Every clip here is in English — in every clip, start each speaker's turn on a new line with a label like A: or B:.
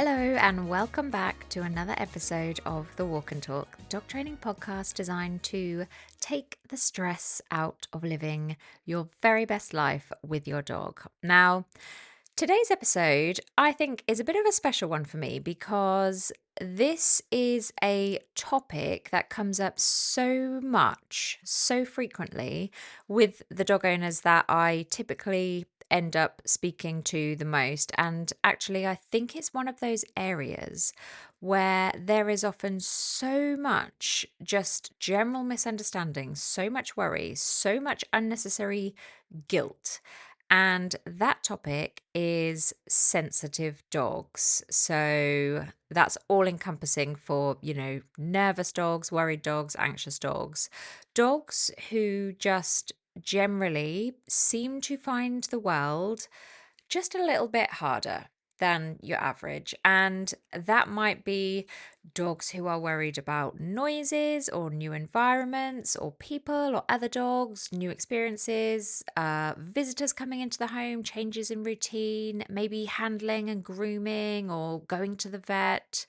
A: Hello, and welcome back to another episode of the Walk and Talk, dog training podcast designed to take the stress out of living your very best life with your dog. Now, today's episode, I think, is a bit of a special one for me because this is a topic that comes up so much, so frequently with the dog owners that I typically end up speaking to the most. And actually, I think it's one of those areas where there is often so much just general misunderstanding, so much worry, so much unnecessary guilt. And that topic is sensitive dogs. So that's all encompassing for, nervous dogs, worried dogs, anxious dogs, dogs who just generally seem to find the world just a little bit harder than your average. And that might be dogs who are worried about noises or new environments or people or other dogs, new experiences, visitors coming into the home, changes in routine, maybe handling and grooming or going to the vet,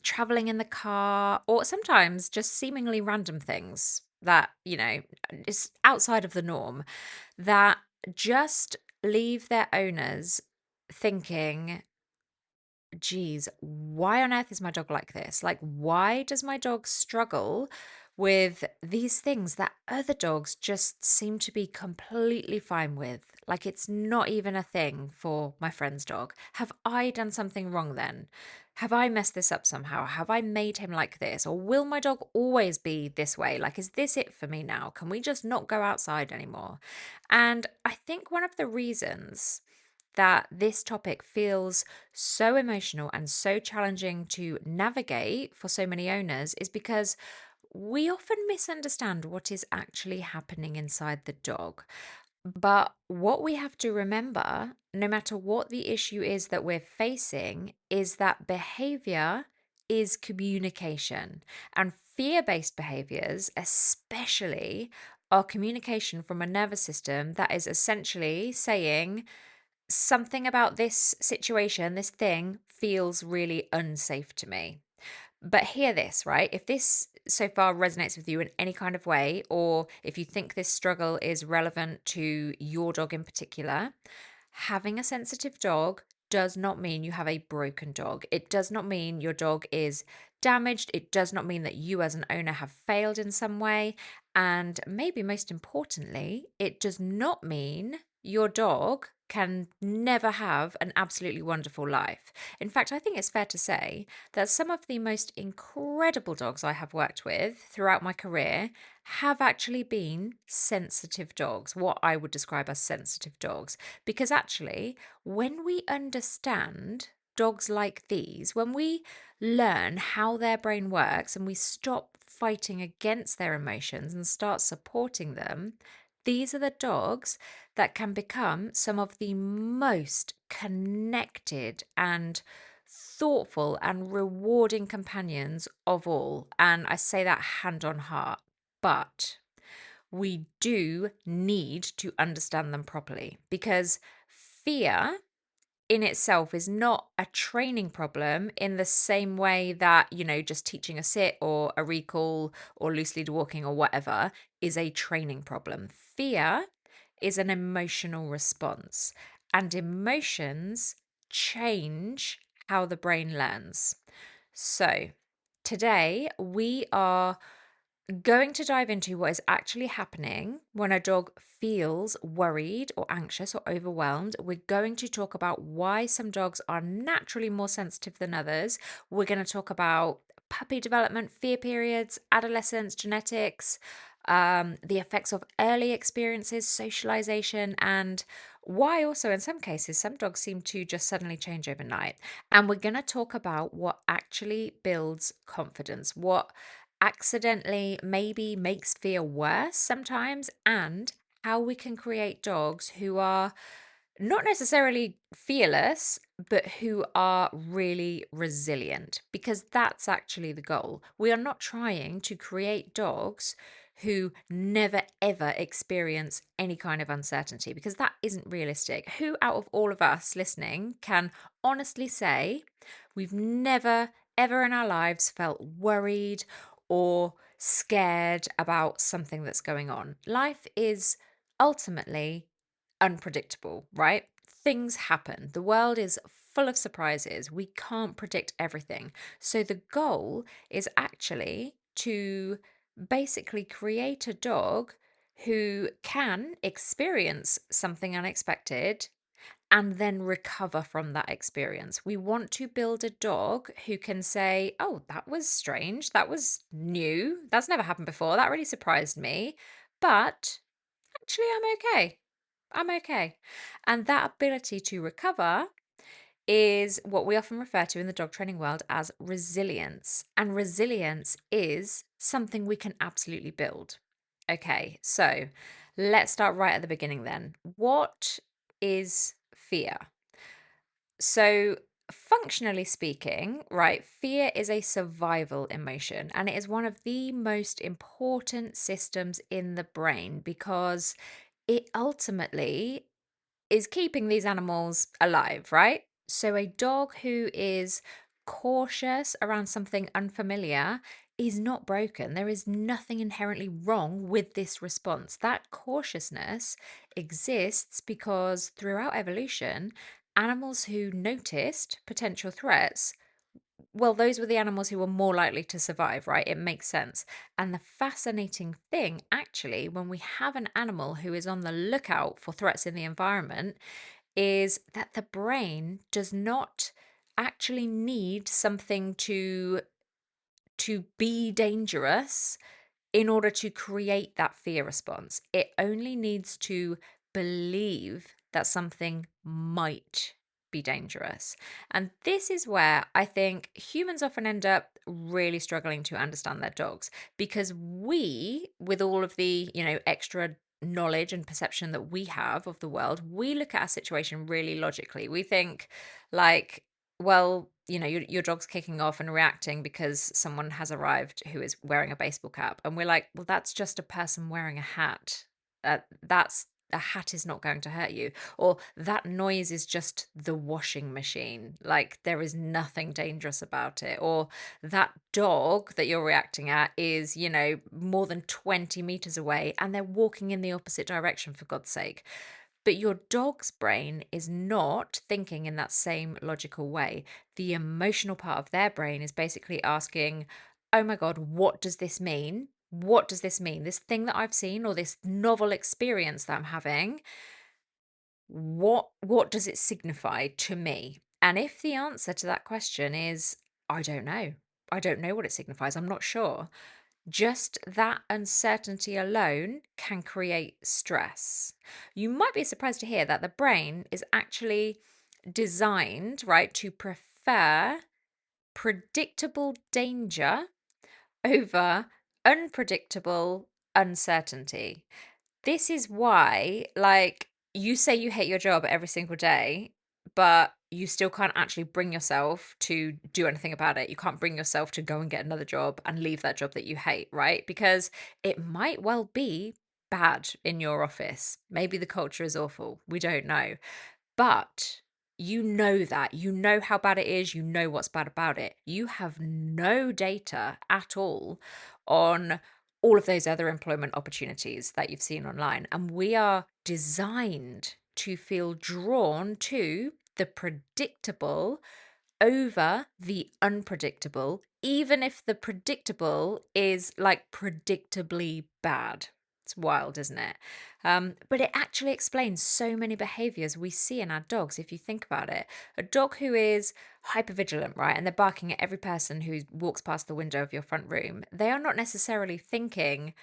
A: traveling in the car, or sometimes just seemingly random things that, is outside of the norm that just leave their owners thinking, geez, why on earth is my dog like this? Like, why does my dog struggle with these things that other dogs just seem to be completely fine with? Like, it's not even a thing for my friend's dog. Have I done something wrong then? Have I messed this up somehow? Have I made him like this? Or will my dog always be this way? Like, is this it for me now? Can we just not go outside anymore? And I think one of the reasons that this topic feels so emotional and so challenging to navigate for so many owners is because we often misunderstand what is actually happening inside the dog. But what we have to remember, no matter what the issue is that we're facing, is that behavior is communication. And fear based behaviors, especially, are communication from a nervous system that is essentially saying, something about this situation, this thing feels really unsafe to me. But hear this, right? If this so far resonates with you in any kind of way, or if you think this struggle is relevant to your dog in particular, having a sensitive dog does not mean you have a broken dog. It does not mean your dog is damaged. It does not mean that you, as an owner, have failed in some way. And maybe most importantly, it does not mean your dog can never have an absolutely wonderful life. In fact, I think it's fair to say that some of the most incredible dogs I have worked with throughout my career have actually been sensitive dogs, what I would describe as sensitive dogs. Because actually, when we understand dogs like these, when we learn how their brain works and we stop fighting against their emotions and start supporting them, these are the dogs that can become some of the most connected and thoughtful and rewarding companions of all. And I say that hand on heart. But we do need to understand them properly because fear in itself is not a training problem in the same way that, just teaching a sit or a recall or loose lead walking or whatever is a training problem. Fear is an emotional response, and emotions change how the brain learns. So, today we are going to dive into what is actually happening when a dog feels worried or anxious or overwhelmed. We're going to talk about why some dogs are naturally more sensitive than others. We're going to talk about puppy development, fear periods, adolescence, genetics, the effects of early experiences, socialization, and why also in some cases some dogs seem to just suddenly change overnight. And we're going to talk about what actually builds confidence, what accidentally maybe makes fear worse sometimes, and how we can create dogs who are not necessarily fearless, but who are really resilient, because that's actually the goal. We are not trying to create dogs who never ever experience any kind of uncertainty, because that isn't realistic. Who out of all of us listening can honestly say we've never ever in our lives felt worried or scared about something that's going on? Life is ultimately unpredictable, right? Things happen. The world is full of surprises. We can't predict everything. So the goal is actually to basically create a dog who can experience something unexpected and then recover from that experience. We want to build a dog who can say, "Oh, that was strange. That was new. That's never happened before. That really surprised me. But actually, I'm okay. I'm okay." And that ability to recover is what we often refer to in the dog training world as resilience. And resilience is something we can absolutely build. Okay, so let's start right at the beginning then. What is fear? So, functionally speaking, right, fear is a survival emotion, and it is one of the most important systems in the brain because it ultimately is keeping these animals alive, right? So a dog who is cautious around something unfamiliar is not broken. There is nothing inherently wrong with this response. That cautiousness exists because throughout evolution, animals who noticed potential threats, well, those were the animals who were more likely to survive, right? It makes sense. And the fascinating thing, actually, when we have an animal who is on the lookout for threats in the environment, is that the brain does not actually need something to be dangerous in order to create that fear response. It only needs to believe that something might be dangerous. And this is where I think humans often end up really struggling to understand their dogs, because we, with all of the, extra knowledge and perception that we have of the world, we look at our situation really logically. We think like, well, your dog's kicking off and reacting because someone has arrived who is wearing a baseball cap. And we're like, well, that's just a person wearing a hat. That's a hat is not going to hurt you. Or that noise is just the washing machine. Like, there is nothing dangerous about it. Or that dog that you're reacting at is, more than 20 meters away and they're walking in the opposite direction, for God's sake. But your dog's brain is not thinking in that same logical way. The emotional part of their brain is basically asking, oh my God, what does this mean? What does this mean? This thing that I've seen, or this novel experience that I'm having, what does it signify to me? And if the answer to that question is, I don't know. I don't know what it signifies. I'm not sure. Just that uncertainty alone can create stress. You might be surprised to hear that the brain is actually designed, right, to prefer predictable danger over unpredictable uncertainty. This is why, like, you say you hate your job every single day, but you still can't actually bring yourself to do anything about it. You can't bring yourself to go and get another job and leave that job that you hate, right? Because it might well be bad in your office. Maybe the culture is awful. We don't know. But you know that. You know how bad it is. You know what's bad about it. You have no data at all on all of those other employment opportunities that you've seen online. And we are designed to feel drawn to the predictable over the unpredictable, even if the predictable is like predictably bad. It's wild, isn't it? But it actually explains so many behaviors we see in our dogs, if you think about it. A dog who is hypervigilant, right, and they're barking at every person who walks past the window of your front room, they are not necessarily thinking,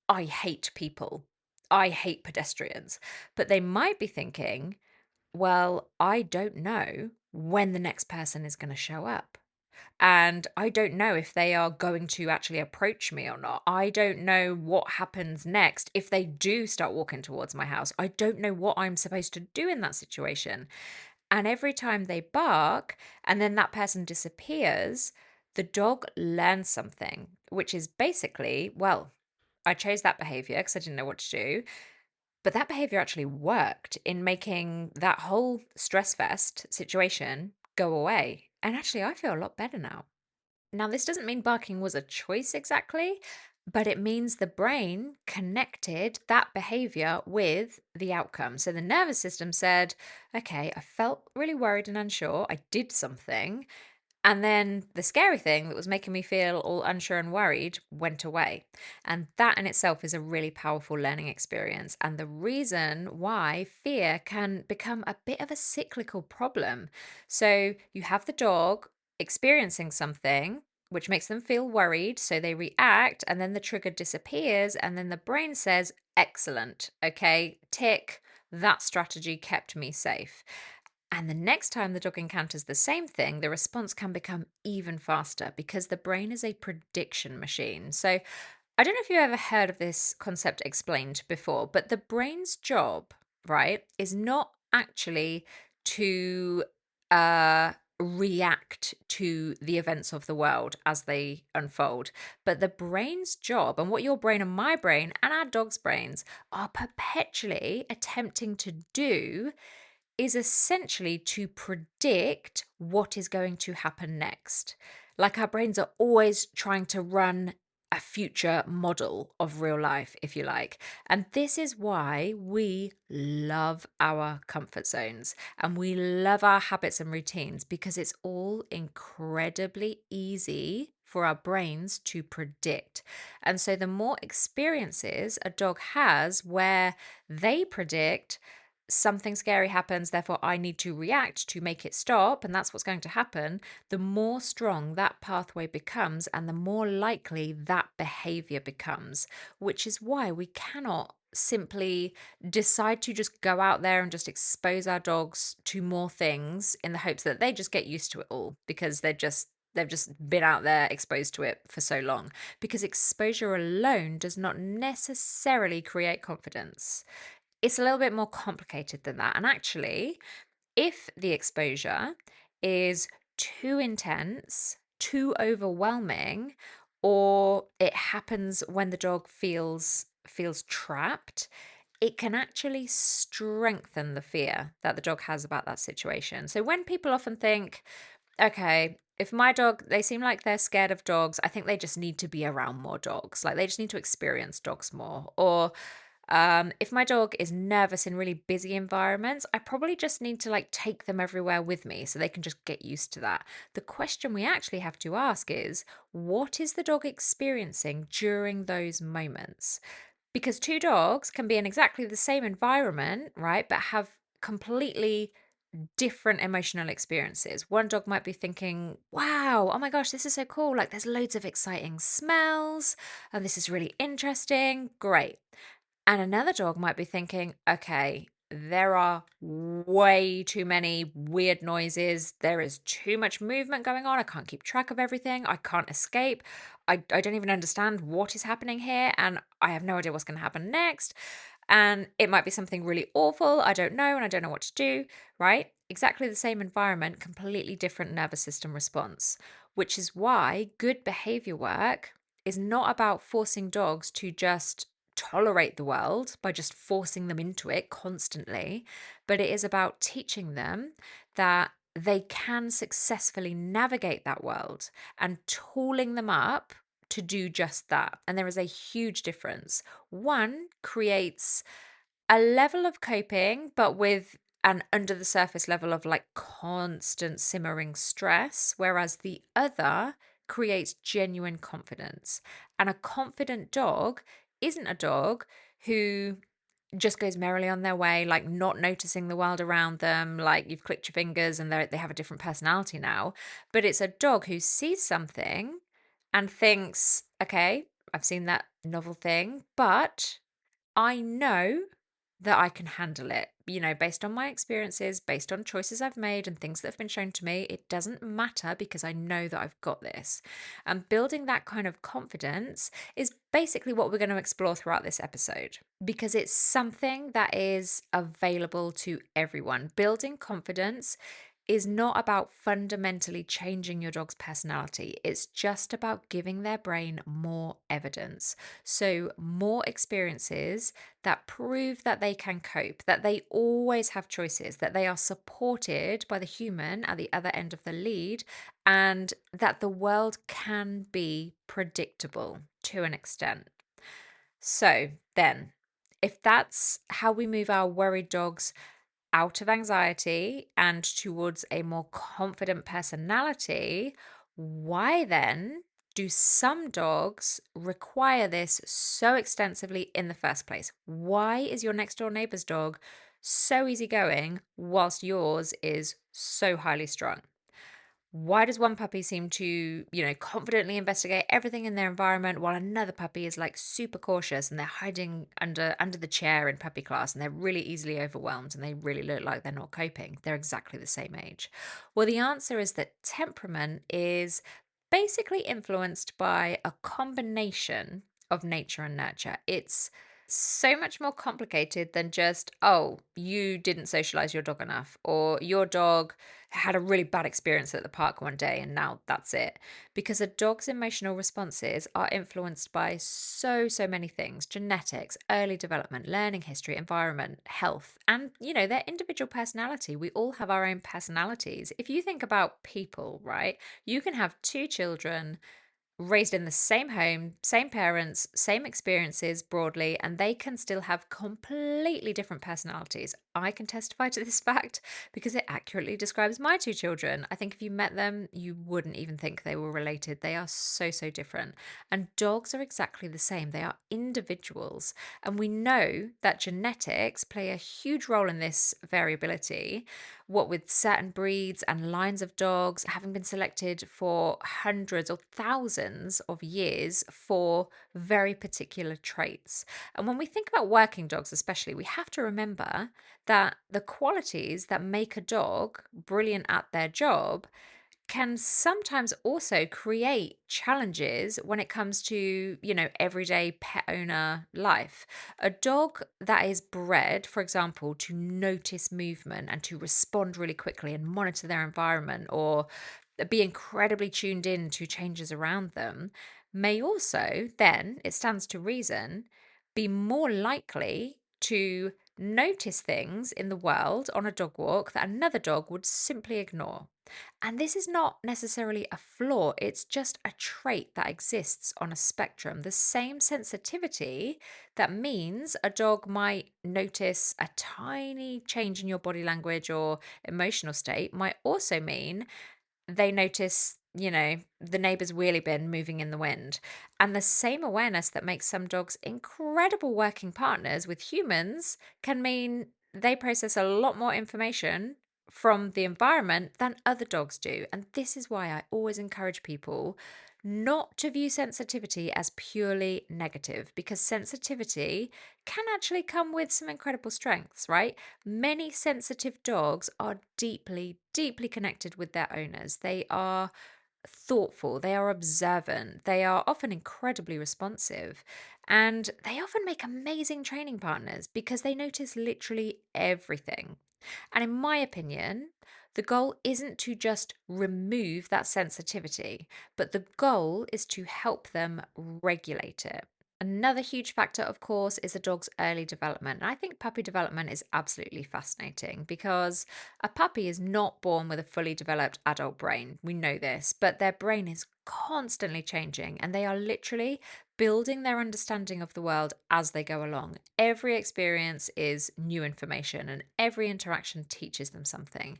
A: I hate people, I hate pedestrians. But they might be thinking, well, I don't know when the next person is going to show up. And I don't know if they are going to actually approach me or not. I don't know what happens next if they do start walking towards my house. I don't know what I'm supposed to do in that situation. And every time they bark and then that person disappears, the dog learns something, which is basically, well, I chose that behavior because I didn't know what to do. But that behavior actually worked in making that whole stress fest situation go away. And actually, I feel a lot better now. Now, this doesn't mean barking was a choice exactly, but it means the brain connected that behavior with the outcome. So the nervous system said, okay, I felt really worried and unsure. I did something. And then the scary thing that was making me feel all unsure and worried went away. And that in itself is a really powerful learning experience. And the reason why fear can become a bit of a cyclical problem. So you have the dog experiencing something, which makes them feel worried. So they react, and then the trigger disappears. And then the brain says, excellent. Okay, tick. That strategy kept me safe. And the next time the dog encounters the same thing, the response can become even faster because the brain is a prediction machine. So, I don't know if you ever heard of this concept explained before, but the brain's job, right, is not actually to uh, react to the events of the world as they unfold. But the brain's job, and what your brain and my brain and our dog's brains are perpetually attempting to do, is essentially to predict what is going to happen next. Like our brains are always trying to run a future model of real life, if you like. And this is why we love our comfort zones and we love our habits and routines, because it's all incredibly easy for our brains to predict. And so the more experiences a dog has where they predict something scary happens, therefore I need to react to make it stop, and that's what's going to happen, the more strong that pathway becomes and the more likely that behavior becomes, which is why we cannot simply decide to just go out there and just expose our dogs to more things in the hopes that they just get used to it all because they've just been out there exposed to it for so long, because exposure alone does not necessarily create confidence. It's a little bit more complicated than that. And actually, if the exposure is too intense, too overwhelming, or it happens when the dog feels trapped, it can actually strengthen the fear that the dog has about that situation. So when people often think, okay, if my dog, they seem like they're scared of dogs, I think they just need to be around more dogs. Like they just need to experience dogs more. Or if my dog is nervous in really busy environments, I probably just need to like take them everywhere with me so they can just get used to that. The question we actually have to ask is, what is the dog experiencing during those moments? Because two dogs can be in exactly the same environment, right? But have completely different emotional experiences. One dog might be thinking, wow, oh my gosh, this is so cool. Like there's loads of exciting smells and this is really interesting. Great. And another dog might be thinking, okay, there are way too many weird noises. There is too much movement going on. I can't keep track of everything. I can't escape. I don't even understand what is happening here. And I have no idea what's going to happen next. And it might be something really awful. I don't know. And I don't know what to do, right? Exactly the same environment, completely different nervous system response, which is why good behavior work is not about forcing dogs to just tolerate the world by just forcing them into it constantly, but it is about teaching them that they can successfully navigate that world and tooling them up to do just that. And there is a huge difference. One creates a level of coping, but with an under the surface level of like constant simmering stress, whereas the other creates genuine confidence. And a confident dog isn't a dog who just goes merrily on their way, like not noticing the world around them, like you've clicked your fingers and they have a different personality now. But it's a dog who sees something and thinks, okay, I've seen that novel thing, but I know that I can handle it, based on my experiences, based on choices I've made and things that have been shown to me. It doesn't matter because I know that I've got this. And building that kind of confidence is basically what we're going to explore throughout this episode, because it's something that is available to everyone. Building confidence is not about fundamentally changing your dog's personality. It's just about giving their brain more evidence. So, more experiences that prove that they can cope, that they always have choices, that they are supported by the human at the other end of the lead, and that the world can be predictable to an extent. So, then, if that's how we move our worried dogs out of anxiety and towards a more confident personality, why then do some dogs require this so extensively in the first place? Why is your next door neighbor's dog so easygoing whilst yours is so highly strung? Why does one puppy seem to, confidently investigate everything in their environment while another puppy is like super cautious and they're hiding under the chair in puppy class and they're really easily overwhelmed and they really look like they're not coping? They're exactly the same age. Well, the answer is that temperament is basically influenced by a combination of nature and nurture. It's so much more complicated than just, oh, you didn't socialize your dog enough, or your dog had a really bad experience at the park one day and now that's it. Because a dog's emotional responses are influenced by so many things: genetics, early development, learning history, environment, health, and, their individual personality. We all have our own personalities. If you think about people, right, you can have two children raised in the same home, same parents, same experiences broadly, and they can still have completely different personalities. I can testify to this fact because it accurately describes my two children. I think if you met them, you wouldn't even think they were related. They are so different. And dogs are exactly the same. They are individuals. And we know that genetics play a huge role in this variability, what with certain breeds and lines of dogs having been selected for hundreds or thousands of years for very particular traits. And when we think about working dogs, especially, we have to remember that the qualities that make a dog brilliant at their job can sometimes also create challenges when it comes to, everyday pet owner life. A dog that is bred, for example, to notice movement and to respond really quickly and monitor their environment, or be incredibly tuned in to changes around them, may also, then, it stands to reason, be more likely to notice things in the world on a dog walk that another dog would simply ignore. And this is not necessarily a flaw, it's just a trait that exists on a spectrum. The same sensitivity that means a dog might notice a tiny change in your body language or emotional state might also mean they notice, the neighbor's wheelie bin moving in the wind. And the same awareness that makes some dogs incredible working partners with humans can mean they process a lot more information from the environment than other dogs do. And this is why I always encourage people not to view sensitivity as purely negative, because sensitivity can actually come with some incredible strengths, right? Many sensitive dogs are deeply connected with their owners. They are thoughtful, they are observant, they are often incredibly responsive, and they often make amazing training partners because they notice literally everything. And in my opinion, the goal isn't to just remove that sensitivity, but the goal is to help them regulate it. Another huge factor, of course, is a dog's early development. And I think puppy development is absolutely fascinating because a puppy is not born with a fully developed adult brain. We know this, but their brain is constantly changing and they are literally building their understanding of the world as they go along. Every experience is new information and every interaction teaches them something.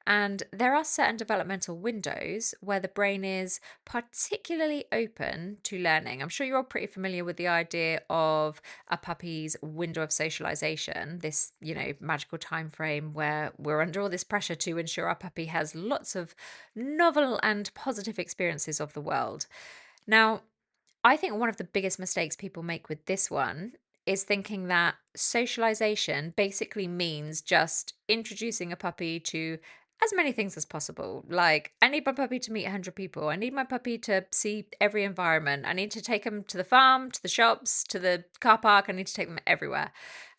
A: And there are certain developmental windows where the brain is particularly open to learning. I'm sure you're all pretty familiar with the idea of a puppy's window of socialization, this, magical time frame where we're under all this pressure to ensure our puppy has lots of novel and positive experiences of the world. Now, I think one of the biggest mistakes people make with this one is thinking that socialization basically means just introducing a puppy to as many things as possible. Like, I need my puppy to meet 100 people. I need my puppy to see every environment. I need to take them to the farm, to the shops, to the car park. I need to take them everywhere.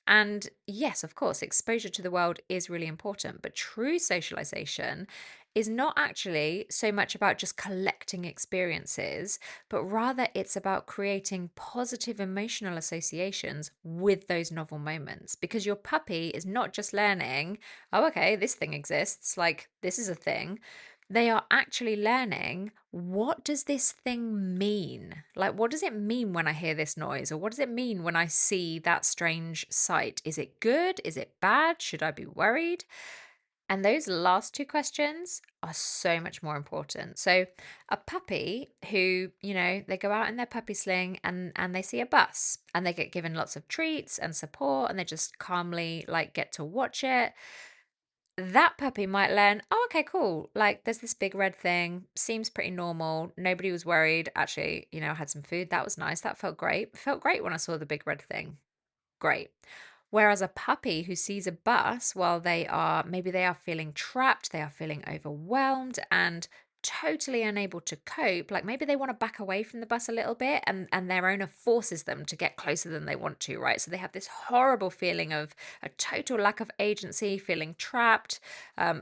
A: And yes, of course, exposure to the world is really important, but true socialization is not actually so much about just collecting experiences, but rather it's about creating positive emotional associations with those novel moments. Because your puppy is not just learning, oh, okay, this thing exists, like this is a thing. They are actually learning, what does this thing mean? Like, what does it mean when I hear this noise? Or what does it mean when I see that strange sight? Is it good? Is it bad? Should I be worried? And those last two questions are so much more important. So, a puppy who, they go out in their puppy sling and they see a bus and they get given lots of treats and support and they just calmly like get to watch it. That puppy might learn, oh, okay, cool. Like, there's this big red thing, seems pretty normal. Nobody was worried. Actually, I had some food. That was nice. That felt great. Felt great when I saw the big red thing. Great. Whereas a puppy who sees a bus while maybe they are feeling trapped, they are feeling overwhelmed and totally unable to cope, like maybe they want to back away from the bus a little bit and their owner forces them to get closer than they want to, right? So they have this horrible feeling of a total lack of agency, feeling trapped,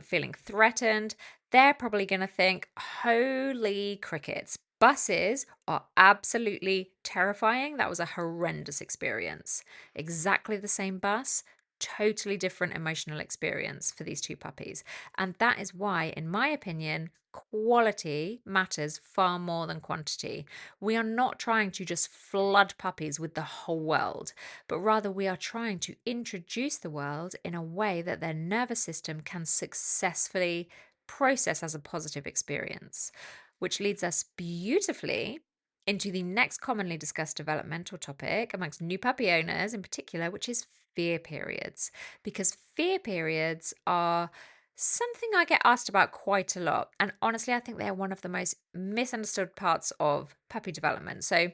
A: feeling threatened. They're probably going to think, holy crickets, buses are absolutely terrifying. That was a horrendous experience. Exactly the same bus, totally different emotional experience for these two puppies. And that is why, in my opinion, quality matters far more than quantity. We are not trying to just flood puppies with the whole world, but rather we are trying to introduce the world in a way that their nervous system can successfully process as a positive experience, which leads us beautifully into the next commonly discussed developmental topic amongst new puppy owners in particular, which is fear periods. Because fear periods are something I get asked about quite a lot. And honestly, I think they are one of the most misunderstood parts of puppy development. So,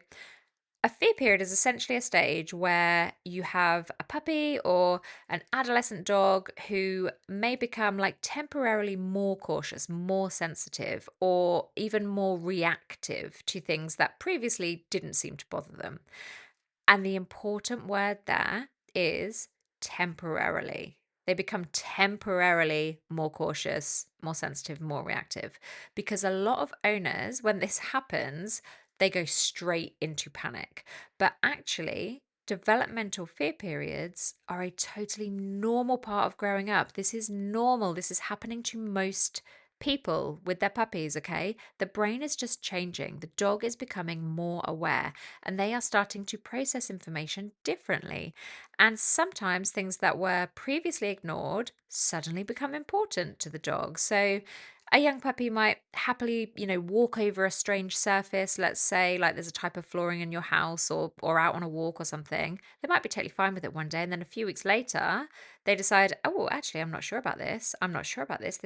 A: a fear period is essentially a stage where you have a puppy or an adolescent dog who may become like temporarily more cautious, more sensitive, or even more reactive to things that previously didn't seem to bother them. And the important word there is temporarily. They become temporarily more cautious, more sensitive, more reactive. Because a lot of owners, when this happens, they go straight into panic. But actually, developmental fear periods are a totally normal part of growing up. This is normal. This is happening to most people with their puppies, okay? The brain is just changing. The dog is becoming more aware and they are starting to process information differently. And sometimes things that were previously ignored suddenly become important to the dog. So a young puppy might happily, walk over a strange surface. Let's say like there's a type of flooring in your house or out on a walk or something. They might be totally fine with it one day. And then a few weeks later, they decide, oh, actually, I'm not sure about this. I'm not sure about this.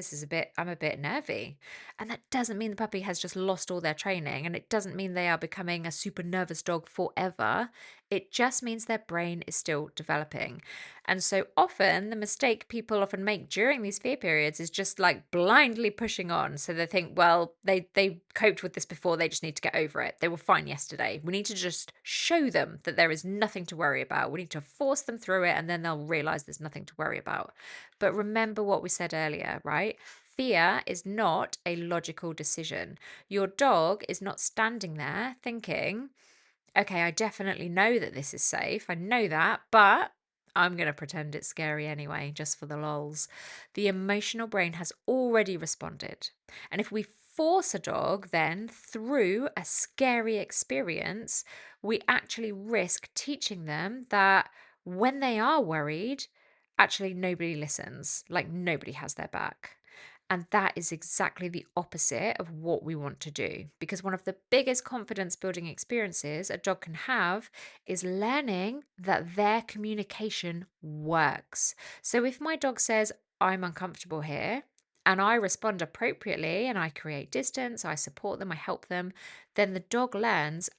A: I'm a bit nervy. And that doesn't mean the puppy has just lost all their training. And it doesn't mean they are becoming a super nervous dog forever. It just means their brain is still developing. And so often the mistake people often make during these fear periods is just like blindly pushing on. So they think, well, they coped with this before, they just need to get over it. They were fine yesterday. We need to just show them that there is nothing to worry about. We need to force them through it and then they'll realize there's nothing to worry about. But remember what we said earlier, right? Fear is not a logical decision. Your dog is not standing there thinking, okay, I definitely know that this is safe. I know that, but I'm going to pretend it's scary anyway, just for the lols. The emotional brain has already responded. And if we force a dog then through a scary experience, we actually risk teaching them that when they are worried, actually nobody listens, like nobody has their back. And that is exactly the opposite of what we want to do. Because one of the biggest confidence building experiences a dog can have is learning that their communication works. So if my dog says, I'm uncomfortable here, and I respond appropriately and I create distance, I support them, I help them, then the dog learns,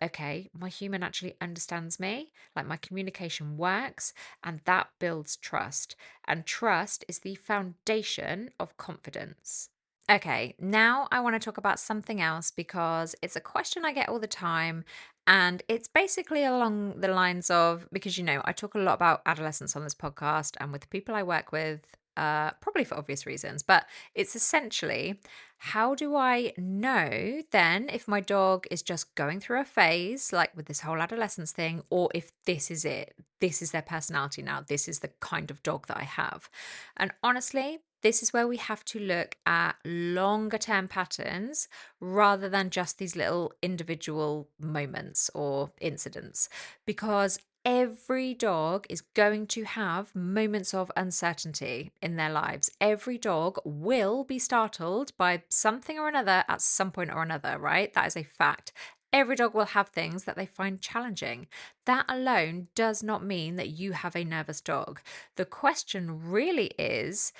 A: okay, my human actually understands me, like my communication works, and that builds trust. And trust is the foundation of confidence. Okay, now I want to talk about something else because it's a question I get all the time. And it's basically along the lines of because, I talk a lot about adolescence on this podcast and with the people I work with, probably for obvious reasons. But it's essentially how do I know then if my dog is just going through a phase, like with this whole adolescence thing, or if this is it? This is their personality now. This is the kind of dog that I have. And honestly, this is where we have to look at longer term patterns rather than just these little individual moments or incidents, because every dog is going to have moments of uncertainty in their lives. Every dog will be startled by something or another at some point or another, right? That is a fact. Every dog will have things that they find challenging. That alone does not mean that you have a nervous dog. The question really is,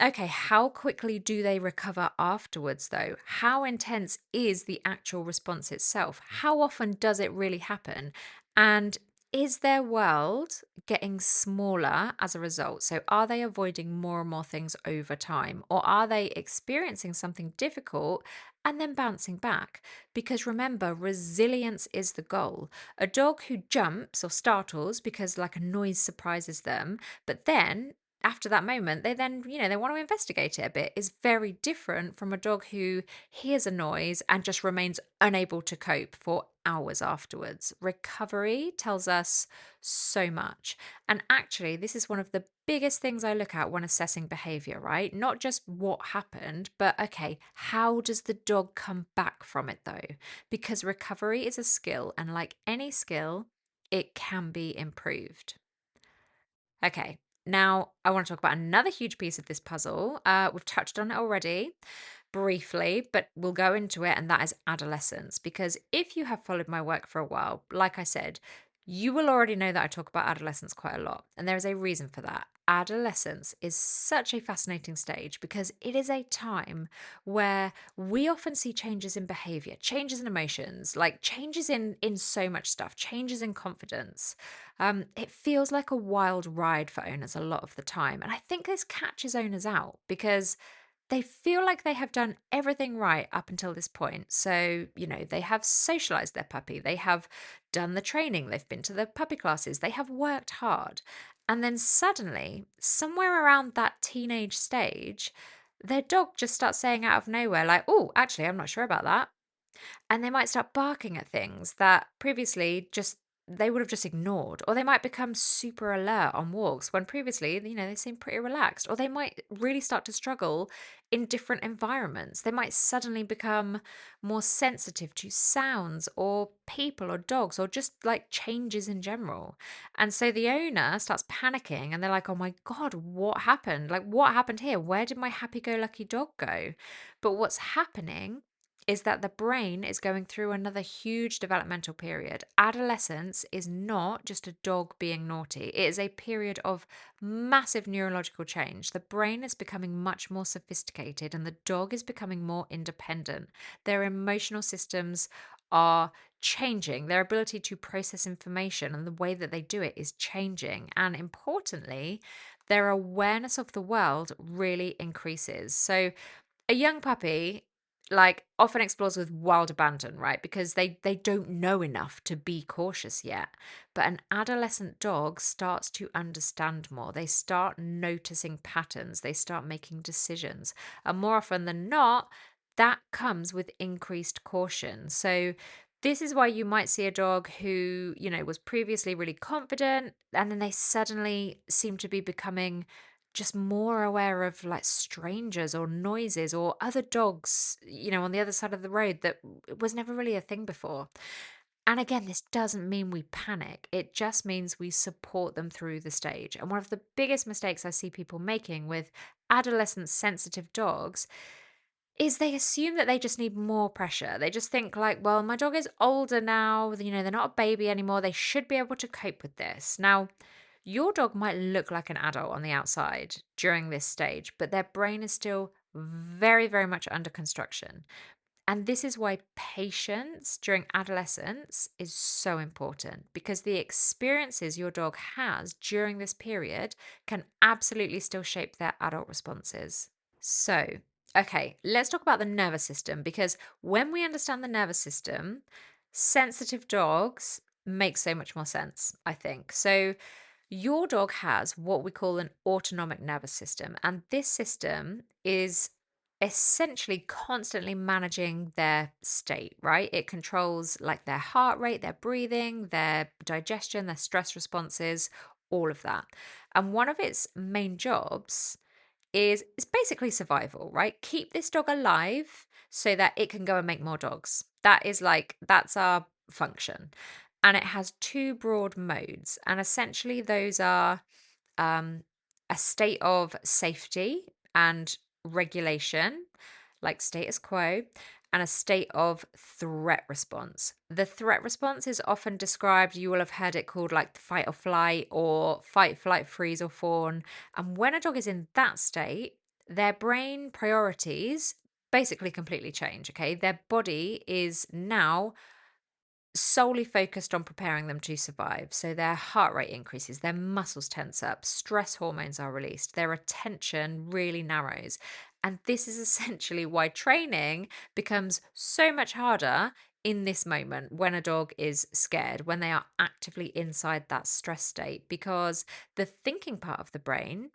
A: okay, how quickly do they recover afterwards, though? How intense is the actual response itself? How often does it really happen? And is their world getting smaller as a result? So, are they avoiding more and more things over time? Or are they experiencing something difficult and then bouncing back? Because remember, resilience is the goal. A dog who jumps or startles because, like, a noise surprises them, but then after that moment, they want to investigate it a bit, is very different from a dog who hears a noise and just remains unable to cope for hours afterwards. Recovery tells us so much. And actually, this is one of the biggest things I look at when assessing behavior, right? Not just what happened, but okay, how does the dog come back from it though? Because recovery is a skill, and like any skill, it can be improved. Okay, now I want to talk about another huge piece of this puzzle. We've touched on it already briefly, but we'll go into it, and that is adolescence. Because if you have followed my work for a while, like I said, you will already know that I talk about adolescence quite a lot, and there is a reason for that. Adolescence is such a fascinating stage because it is a time where we often see changes in behavior, changes in emotions, like changes in so much stuff, changes in confidence. It feels like a wild ride for owners a lot of the time. And I think this catches owners out because they feel like they have done everything right up until this point. So, they have socialized their puppy, they have done the training, they've been to the puppy classes, they have worked hard. And then suddenly, somewhere around that teenage stage, their dog just starts saying out of nowhere, like, oh, actually, I'm not sure about that. And they might start barking at things that previously just they would have just ignored, or they might become super alert on walks when previously, they seem pretty relaxed, or they might really start to struggle in different environments. They might suddenly become more sensitive to sounds or people or dogs or just like changes in general. And so the owner starts panicking and they're like, oh my God, what happened? Like, what happened here? Where did my happy go lucky dog go? But what's happening is that the brain is going through another huge developmental period. Adolescence is not just a dog being naughty, it is a period of massive neurological change. The brain is becoming much more sophisticated and the dog is becoming more independent. Their emotional systems are changing, their ability to process information and the way that they do it is changing. And importantly, their awareness of the world really increases. So, a young puppy like often explores with wild abandon, right? Because they don't know enough to be cautious yet. But an adolescent dog starts to understand more. They start noticing patterns, they start making decisions. And more often than not, that comes with increased caution. So this is why you might see a dog who, was previously really confident and then they suddenly seem to be becoming just more aware of like strangers or noises or other dogs, on the other side of the road that was never really a thing before. And again, this doesn't mean we panic. It just means we support them through the stage. And one of the biggest mistakes I see people making with adolescent sensitive dogs is they assume that they just need more pressure. They just think like, well, my dog is older now, they're not a baby anymore. They should be able to cope with this. Now, your dog might look like an adult on the outside during this stage, but their brain is still very, very much under construction. And this is why patience during adolescence is so important because the experiences your dog has during this period can absolutely still shape their adult responses. So, Okay, let's talk about the nervous system because when we understand the nervous system, sensitive dogs make so much more sense, I think. So, your dog has what we call an autonomic nervous system, and this system is essentially constantly managing their state, right? It controls like their heart rate, their breathing, their digestion, their stress responses, all of that. And one of its main jobs is it's basically survival, right? Keep this dog alive so that it can go and make more dogs. That's our function. And it has two broad modes. And essentially, those are um, a state of safety and regulation, like status quo, and a state of threat response. The threat response is often described, you will have heard it called like the fight or flight or fight, flight, freeze, or fawn. And when a dog is in that state, their brain priorities basically completely change. Okay. Their body is now solely focused on preparing them to survive. So their heart rate increases, their muscles tense up, stress hormones are released, their attention really narrows. And this is essentially why training becomes so much harder in this moment when a dog is scared, when they are actively inside that stress state, because the thinking part of the brain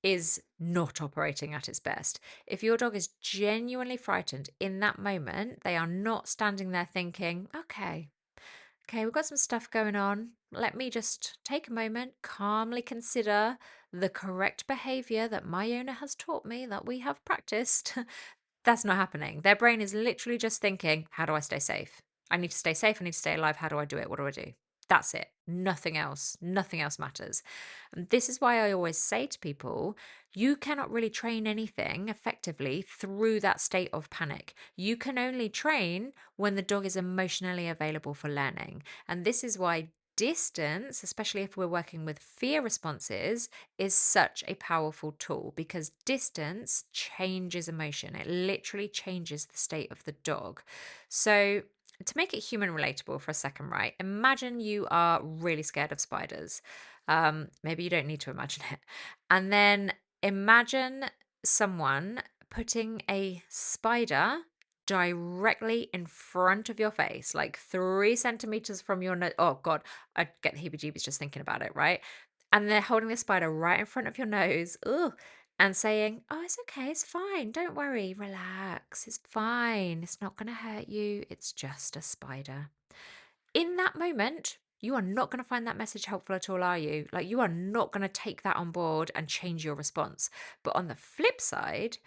A: is not operating at its best. If your dog is genuinely frightened in that moment, they are not standing there thinking, okay, we've got some stuff going on. Let me just take a moment, calmly consider the correct behavior that my owner has taught me that we have practiced. That's not happening. Their brain is literally just thinking, how do I stay safe? I need to stay safe. I need to stay alive. How do I do it? What do I do? That's it. Nothing else. Nothing else matters. And this is why I always say to people, you cannot really train anything effectively through that state of panic. You can only train when the dog is emotionally available for learning. And this is why distance, especially if we're working with fear responses, is such a powerful tool because distance changes emotion. It literally changes the state of the dog. So, to make it human relatable for a second, right? Imagine you are really scared of spiders. Maybe you don't need to imagine it. And then imagine someone putting a spider directly in front of your face, like 3 centimeters from your nose. Oh, God, I get the heebie jeebies just thinking about it, right? And they're holding the spider right in front of your nose. Ugh, and saying, oh, it's okay, it's fine. Don't worry, relax. It's fine. It's not going to hurt you. It's just a spider. In that moment, you are not going to find that message helpful at all, are you? Like, you are not going to take that on board and change your response. But on the flip side,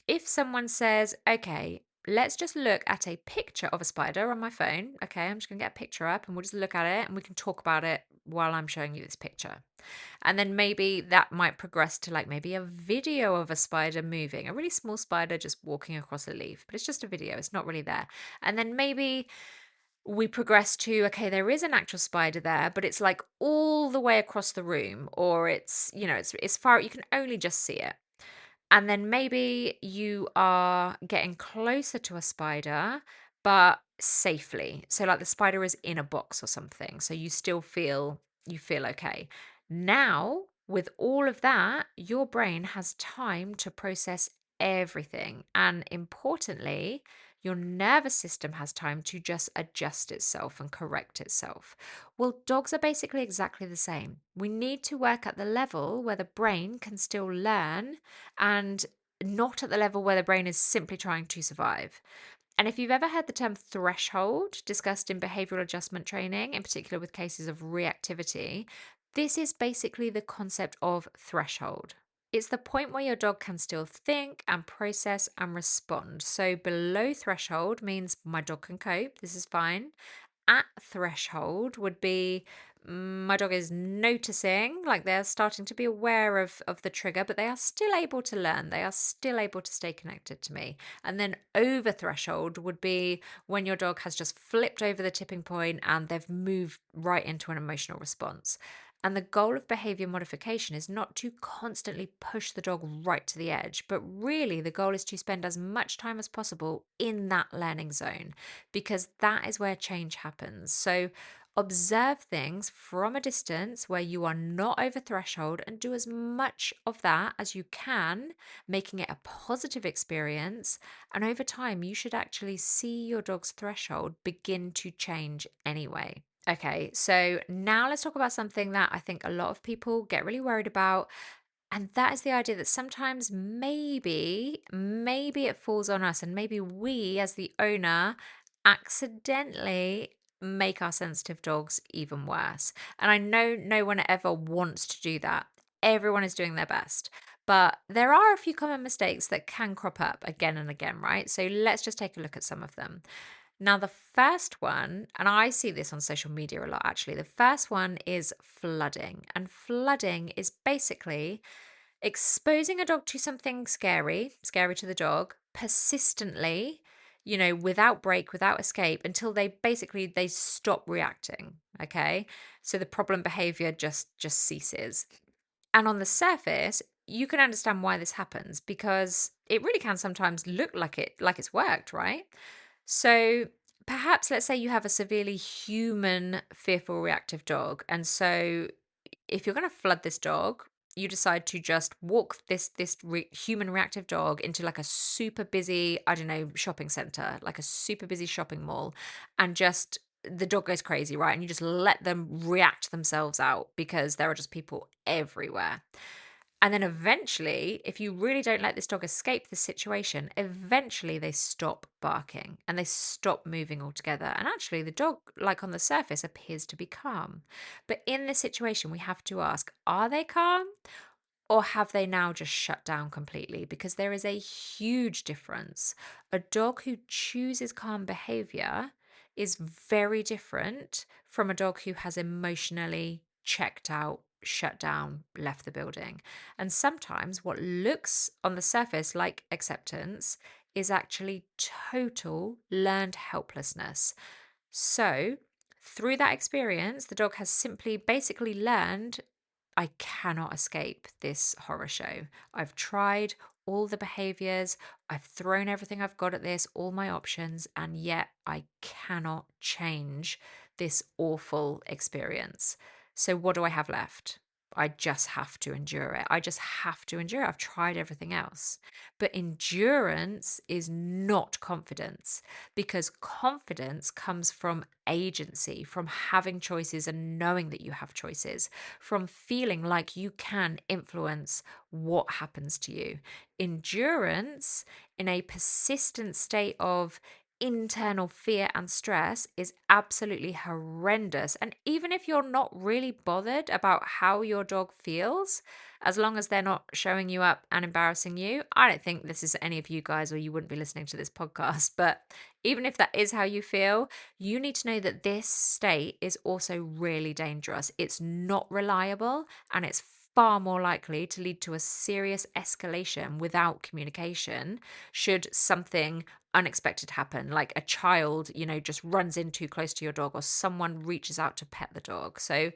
A: if someone says, okay, let's just look at a picture of a spider on my phone. Okay, I'm just going to get a picture up and we'll just look at it and we can talk about it while I'm showing you this picture. And then maybe that might progress to like maybe a video of a spider moving, a really small spider just walking across a leaf, but it's just a video, it's not really there. And then maybe we progress to, okay, there is an actual spider there, but it's like all the way across the room, or it's far, you can only just see it. And then maybe you are getting closer to a spider, but safely. So like the spider is in a box or something. So you feel okay. Now, with all of that, your brain has time to process everything. And importantly, your nervous system has time to just adjust itself and correct itself. Well, dogs are basically exactly the same. We need to work at the level where the brain can still learn and not at the level where the brain is simply trying to survive. And if you've ever heard the term threshold discussed in behavioral adjustment training, in particular with cases of reactivity, this is basically the concept of threshold. It's the point where your dog can still think and process and respond. So below threshold means my dog can cope, this is fine. At threshold would be my dog is noticing, like they're starting to be aware of the trigger, but they are still able to learn. They are still able to stay connected to me. And then over threshold would be when your dog has just flipped over the tipping point and they've moved right into an emotional response. And the goal of behavior modification is not to constantly push the dog right to the edge, but really the goal is to spend as much time as possible in that learning zone because that is where change happens. So Observe things from a distance where you are not over threshold and do as much of that as you can, making it a positive experience. And over time, you should actually see your dog's threshold begin to change anyway. Okay, so now let's talk about something that I think a lot of people get really worried about. And that is the idea that sometimes maybe it falls on us, and maybe we, as the owner, accidentally make our sensitive dogs even worse. And I know no one ever wants to do that. Everyone is doing their best. But there are a few common mistakes that can crop up again and again, right? So let's just take a look at some of them. Now, the first one, and I see this on social media a lot actually, the first one is flooding. And flooding is basically exposing a dog to something scary to the dog, persistently, without break, without escape, until they stop reacting. Okay. So the problem behavior just ceases. And on the surface, you can understand why this happens because it really can sometimes look like it's worked, right? So perhaps let's say you have a severely human fearful reactive dog, and so if you're going to flood this dog, you decide to just walk this human reactive dog into like a super busy, I don't know, shopping center, like a super busy shopping mall, and just the dog goes crazy, right? And you just let them react themselves out because there are just people everywhere. And then eventually, if you really don't let this dog escape the situation, eventually they stop barking and they stop moving altogether. And actually, the dog, like on the surface, appears to be calm. But in this situation, we have to ask, are they calm? Or have they now just shut down completely? Because there is a huge difference. A dog who chooses calm behavior is very different from a dog who has emotionally checked out, shut down, left the building. And sometimes what looks on the surface like acceptance is actually total learned helplessness. So, through that experience, the dog has simply basically learned I cannot escape this horror show. I've tried all the behaviors, I've thrown everything I've got at this, all my options, and yet I cannot change this awful experience. So, what do I have left? I just have to endure it. I just have to endure it. I've tried everything else. But endurance is not confidence because confidence comes from agency, from having choices and knowing that you have choices, from feeling like you can influence what happens to you. Endurance in a persistent state of internal fear and stress is absolutely horrendous. And even if you're not really bothered about how your dog feels, as long as they're not showing you up and embarrassing you, I don't think this is any of you guys, or you wouldn't be listening to this podcast. But even if that is how you feel, you need to know that this state is also really dangerous. It's not reliable and it's far more likely to lead to a serious escalation without communication should something unexpected happen, like a child, just runs in too close to your dog or someone reaches out to pet the dog. So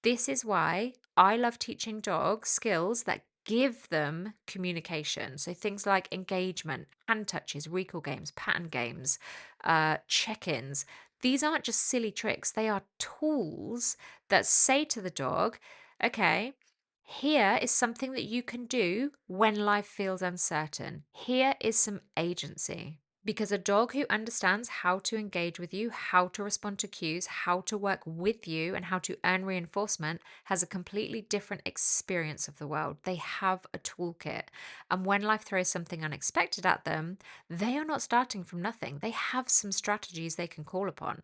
A: this is why I love teaching dogs skills that give them communication. So things like engagement, hand touches, recall games, pattern games, check ins. These aren't just silly tricks, they are tools that say to the dog, okay, here is something that you can do when life feels uncertain. Here is some agency. Because a dog who understands how to engage with you, how to respond to cues, how to work with you, and how to earn reinforcement has a completely different experience of the world. They have a toolkit. And when life throws something unexpected at them, they are not starting from nothing. They have some strategies they can call upon.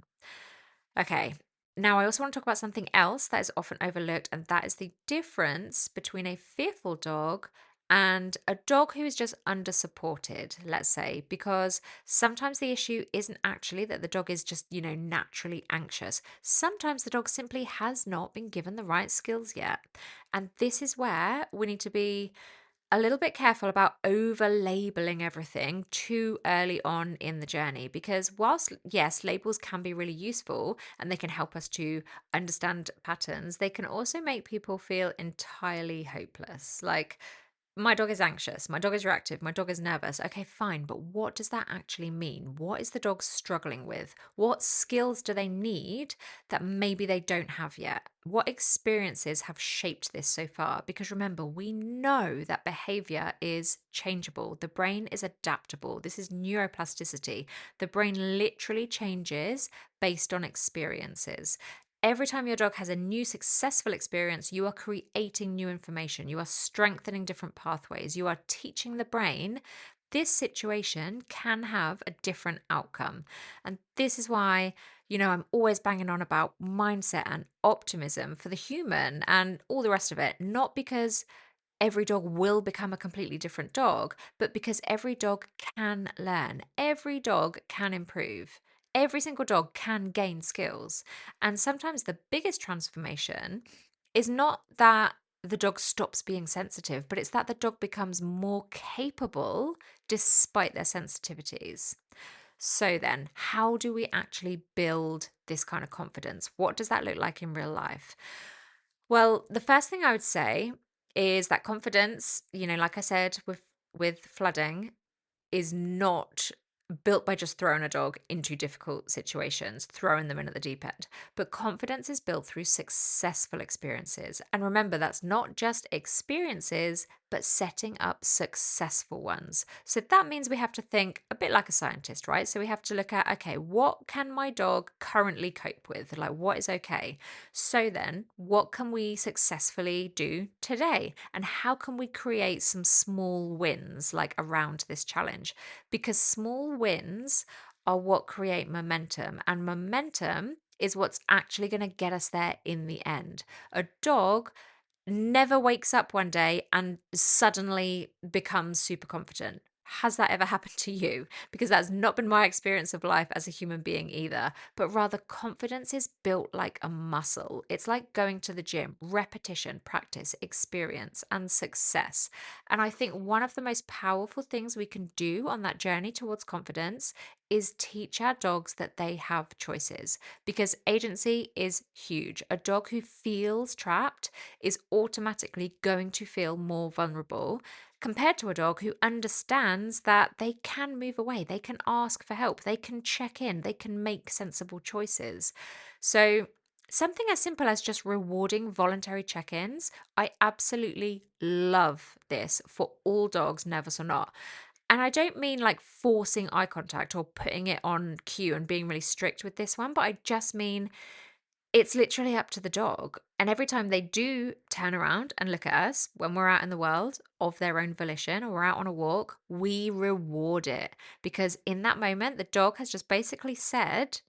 A: Okay. Now, I also want to talk about something else that is often overlooked, and that is the difference between a fearful dog and a dog who is just under supported, let's say, because sometimes the issue isn't actually that the dog is just, naturally anxious. Sometimes the dog simply has not been given the right skills yet. And this is where we need to be a little bit careful about over labeling everything too early on in the journey because whilst yes, labels can be really useful and they can help us to understand patterns, they can also make people feel entirely hopeless. Like my dog is anxious, my dog is reactive, my dog is nervous. Okay, fine, but what does that actually mean? What is the dog struggling with? What skills do they need that maybe they don't have yet? What experiences have shaped this so far? Because remember, we know that behavior is changeable. The brain is adaptable. This is neuroplasticity. The brain literally changes based on experiences. Every time your dog has a new successful experience, you are creating new information. You are strengthening different pathways. You are teaching the brain this situation can have a different outcome. And this is why, I'm always banging on about mindset and optimism for the human and all the rest of it. Not because every dog will become a completely different dog, but because every dog can learn, every dog can improve, every single dog can gain skills. And sometimes the biggest transformation is not that the dog stops being sensitive, but it's that the dog becomes more capable despite their sensitivities. So, then, how do we actually build this kind of confidence? What does that look like in real life? Well, the first thing I would say is that confidence, like I said with flooding, is not built by just throwing a dog into difficult situations, throwing them in at the deep end. But confidence is built through successful experiences. And remember, that's not just experiences, but setting up successful ones. So that means we have to think a bit like a scientist, right? So we have to look at, okay, what can my dog currently cope with? Like, what is okay? So then, what can we successfully do today? And how can we create some small wins like around this challenge? Because small wins are what create momentum, and momentum is what's actually going to get us there in the end. A dog never wakes up one day and suddenly becomes super confident. Has that ever happened to you? Because that's not been my experience of life as a human being either. But rather, confidence is built like a muscle. It's like going to the gym, repetition, practice, experience, and success. And I think one of the most powerful things we can do on that journey towards confidence is teach our dogs that they have choices, because agency is huge. A dog who feels trapped is automatically going to feel more vulnerable compared to a dog who understands that they can move away, they can ask for help, they can check in, they can make sensible choices. So, something as simple as just rewarding voluntary check ins, I absolutely love this for all dogs, nervous or not. And I don't mean like forcing eye contact or putting it on cue and being really strict with this one, but I just mean it's literally up to the dog. And every time they do turn around and look at us when we're out in the world of their own volition or we're out on a walk, we reward it. Because in that moment, the dog has just basically said,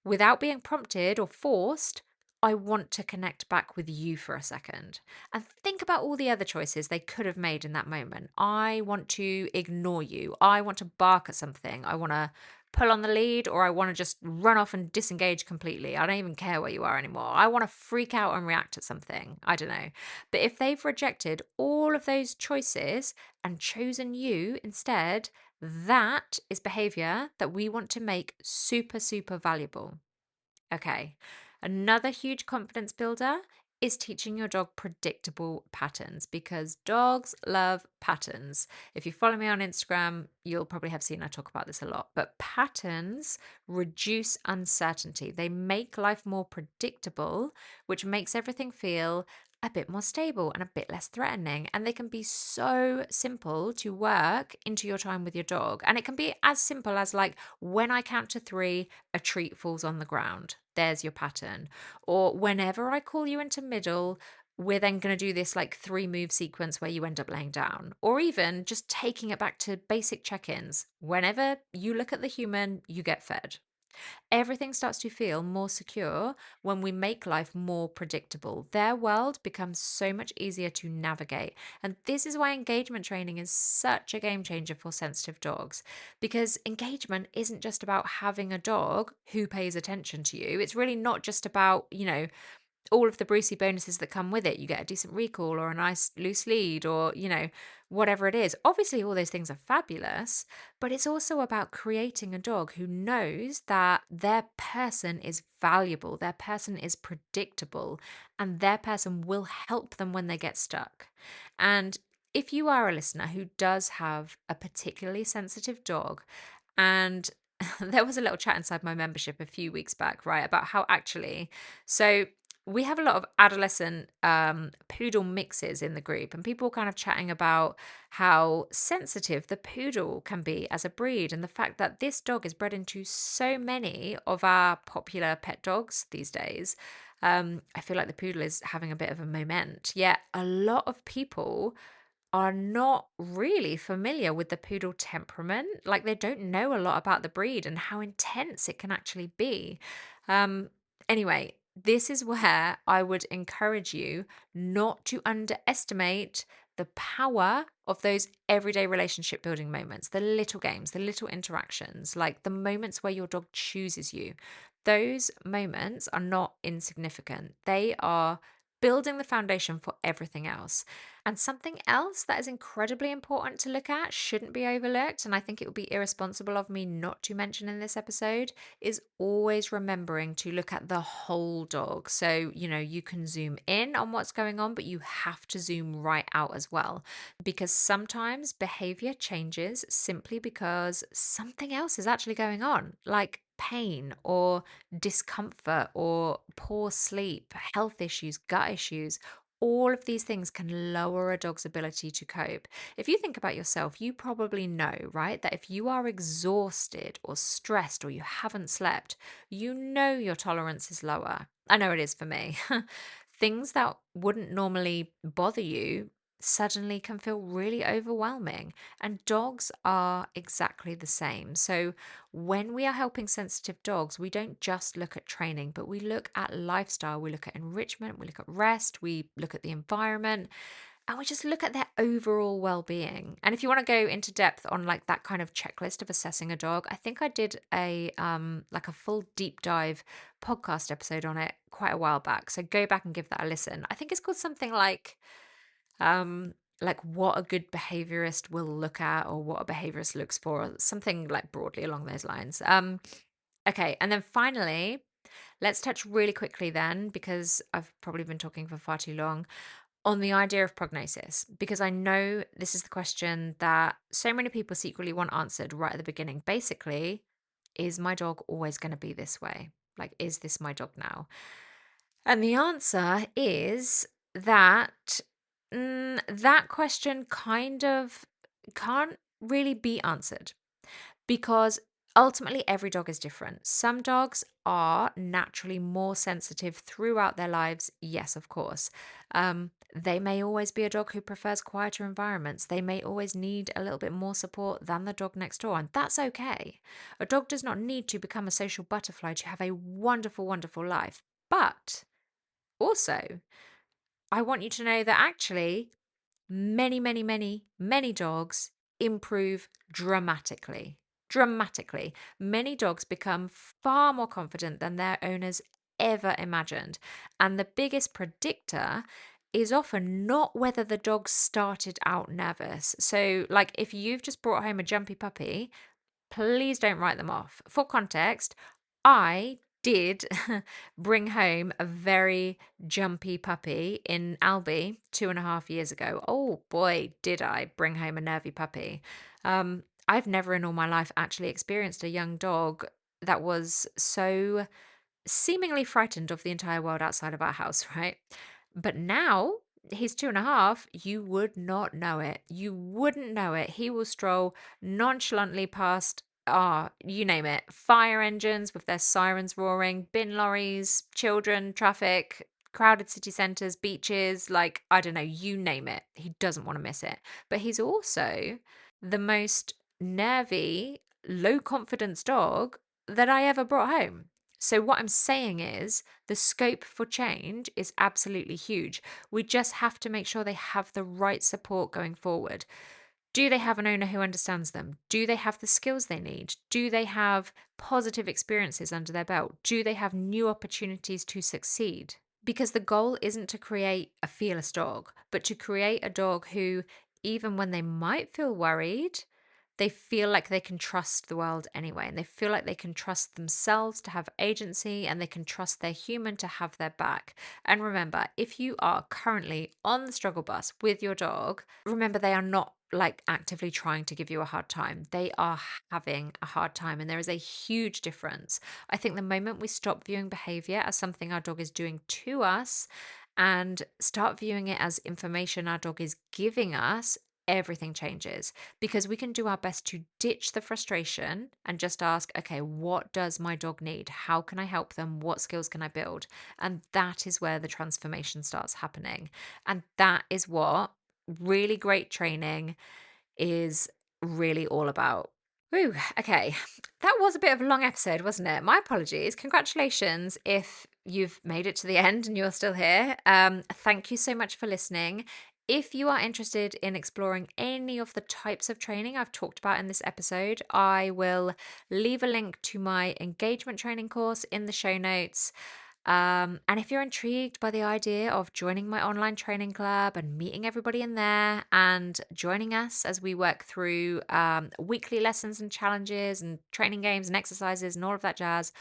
A: without being prompted or forced, I want to connect back with you for a second. And think about all the other choices they could have made in that moment. I want to ignore you. I want to bark at something. I want to pull on the lead, or I want to just run off and disengage completely. I don't even care where you are anymore. I want to freak out and react at something. I don't know. But if they've rejected all of those choices and chosen you instead, that is behavior that we want to make super, super valuable. Okay. Another huge confidence builder is teaching your dog predictable patterns, because dogs love patterns. If you follow me on Instagram, you'll probably have seen I talk about this a lot. But patterns reduce uncertainty. They make life more predictable, which makes everything feel a bit more stable and a bit less threatening. And they can be so simple to work into your time with your dog. And it can be as simple as, like, when I count to three, a treat falls on the ground. There's your pattern. Or whenever I call you into middle, we're then going to do this like 3-move sequence where you end up laying down. Or even just taking it back to basic check ins. Whenever you look at the human, you get fed. Everything starts to feel more secure when we make life more predictable. Their world becomes so much easier to navigate. And this is why engagement training is such a game changer for sensitive dogs, because engagement isn't just about having a dog who pays attention to you. It's really not just about, all of the Brucey bonuses that come with it. You get a decent recall or a nice loose lead, or, whatever it is. Obviously, all those things are fabulous, but it's also about creating a dog who knows that their person is valuable, their person is predictable, and their person will help them when they get stuck. And if you are a listener who does have a particularly sensitive dog, and there was a little chat inside my membership a few weeks back, right, about how actually, so we have a lot of adolescent poodle mixes in the group, and people kind of chatting about how sensitive the poodle can be as a breed, and the fact that this dog is bred into so many of our popular pet dogs these days. I feel like the poodle is having a bit of a moment. Yet a lot of people are not really familiar with the poodle temperament. Like they don't know a lot about the breed and how intense it can actually be. Um, anyway, this is where I would encourage you not to underestimate the power of those everyday relationship building moments, the little games, the little interactions, like the moments where your dog chooses you. Those moments are not insignificant. They are building the foundation for everything else. And something else that is incredibly important to look at, shouldn't be overlooked, and I think it would be irresponsible of me not to mention in this episode, is always remembering to look at the whole dog. So, you can zoom in on what's going on, but you have to zoom right out as well. Because sometimes behavior changes simply because something else is actually going on, like pain or discomfort or poor sleep, health issues, gut issues. All of these things can lower a dog's ability to cope. If you think about yourself, you probably know, right, that if you are exhausted or stressed or you haven't slept, you know your tolerance is lower. I know it is for me. Things that wouldn't normally bother you suddenly can feel really overwhelming. And dogs are exactly the same. So, when we are helping sensitive dogs, we don't just look at training, but we look at lifestyle, we look at enrichment, we look at rest, we look at the environment, and we just look at their overall well-being. And if you want to go into depth on like that kind of checklist of assessing a dog, I think I did a like a full deep dive podcast episode on it quite a while back. So go back and give that a listen. I think it's called something like what a good behaviorist will look at or what a behaviorist looks for, or something like broadly along those lines. Okay, and then finally, let's touch really quickly then, because I've probably been talking for far too long, on the idea of prognosis, because I know this is the question that so many people secretly want answered right at the beginning. Basically, is my dog always going to be this way? Like, is this my dog now? And the answer is that that question kind of can't really be answered, because ultimately every dog is different. Some dogs are naturally more sensitive throughout their lives. Yes, of course. They may always be a dog who prefers quieter environments. They may always need a little bit more support than the dog next door, and that's okay. A dog does not need to become a social butterfly to have a wonderful, wonderful life. But also, I want you to know that actually many, many, many, many dogs improve dramatically. Dramatically. Many dogs become far more confident than their owners ever imagined. And the biggest predictor is often not whether the dog started out nervous. So, like if you've just brought home a jumpy puppy, please don't write them off. For context, I did bring home a very jumpy puppy in Albie 2.5 years ago. Oh boy, did I bring home a nervy puppy. I've never in all my life actually experienced a young dog that was so seemingly frightened of the entire world outside of our house, right? But now he's 2.5, you would not know it. You wouldn't know it. He will stroll nonchalantly past, you name it, fire engines with their sirens roaring, bin lorries, children, traffic, crowded city centres, beaches, like, I don't know, you name it. He doesn't want to miss it. But he's also the most nervy, low confidence dog that I ever brought home. So, what I'm saying is the scope for change is absolutely huge. We just have to make sure they have the right support going forward. Do they have an owner who understands them? Do they have the skills they need? Do they have positive experiences under their belt? Do they have new opportunities to succeed? Because the goal isn't to create a fearless dog, but to create a dog who, even when they might feel worried, they feel like they can trust the world anyway, and they feel like they can trust themselves to have agency, and they can trust their human to have their back. And remember, if you are currently on the struggle bus with your dog, remember they are not like actively trying to give you a hard time. They are having a hard time, and there is a huge difference. I think the moment we stop viewing behavior as something our dog is doing to us and start viewing it as information our dog is giving us, everything changes, because we can do our best to ditch the frustration and just ask, okay, what does my dog need? How can I help them? What skills can I build? And that is where the transformation starts happening. And that is what really great training is really all about. Woo, okay. That was a bit of a long episode, wasn't it? My apologies. Congratulations if you've made it to the end and you're still here. Thank you so much for listening. If you are interested in exploring any of the types of training I've talked about in this episode, I will leave a link to my engagement training course in the show notes. And if you're intrigued by the idea of joining my online training club and meeting everybody in there and joining us as we work through weekly lessons and challenges and training games and exercises and all of that jazz,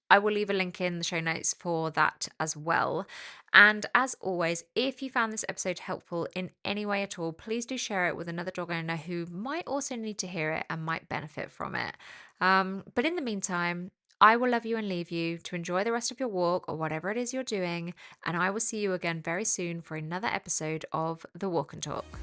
A: I will leave a link in the show notes for that as well. And as always, if you found this episode helpful in any way at all, please do share it with another dog owner who might also need to hear it and might benefit from it. But in the meantime, I will love you and leave you to enjoy the rest of your walk or whatever it is you're doing. And I will see you again very soon for another episode of The Walk and Talk.